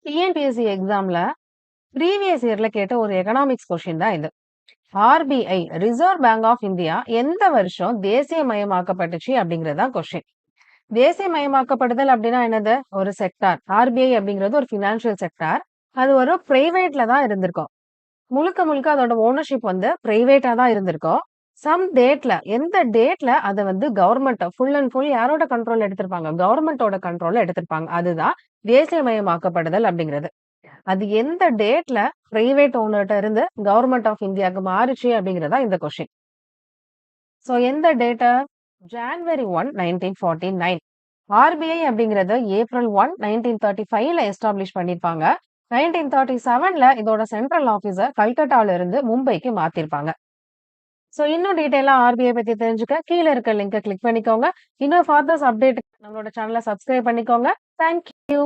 TNPSC எக்ஸாம்ல previous இயர்ல கேட்ட ஒரு எக்கனாமிக்ஸ் கொஸ்டின் தான் இது. RBI Reserve Bank of India எந்த வருஷம் தேசியமயமாக்கப்பட்டுச்சு அப்படிங்கிறது தான் கொஸ்டின். தேசியமயமாக்கப்படுதல் அப்படின்னா என்னது? ஒரு செக்டார். ஆர்பிஐ அப்படிங்கிறது ஒரு ஃபினான்ஷியல் செக்டார். அது ஒரு பிரைவேட்ல தான் இருந்திருக்கும். முழுக்க முழுக்க அதோட ஓனர்ஷிப் வந்து பிரைவேட்டா தான் இருந்திருக்கும். சம் டேட்ல எந்த டேட்ல அத வந்து கவர்மெண்ட் ஃபுல் அண்ட் ஃபுல் யாரோட கண்ட்ரோல்ல எடுத்திருப்பாங்க? கவர்மெண்டோட கண்ட்ரோல்ல எடுத்திருப்பாங்க. அதுதான் தேசியமயமாக்கப்படுதல் அப்படிங்கிறது. அது எந்த டேட்ல பிரைவேட் ஓனர்ட்ட இருந்து கவர்மெண்ட் ஆஃப் இந்தியாக்கு மாறுச்சு அப்படிங்கிறதா இந்த கொஸ்டின். சோ எந்த டேட்ட? ஜான்வரி 1, 1949. ஆர்பிஐ அப்படிங்கிறது ஏப்ரல் 1, 1935ல எஸ்டாப்ளிஷ் பண்ணிருப்பாங்க. 1937ல இதோட சென்ட்ரல் ஆபீஸ கல்கட்டால இருந்து மும்பைக்கு மாத்திருப்பாங்க. சோ இன்னும் டீடைலா ஆர்பிஐ பத்தி தெரிஞ்சுக்க கீழ இருக்க லிங்க கிளிக் பண்ணிக்கோங்க. இன்னும் ஃபர்தர்ஸ் அப்டேட் நம்மளோட சேனலை சப்ஸ்கிரைப் பண்ணிக்கோங்க. Thank you.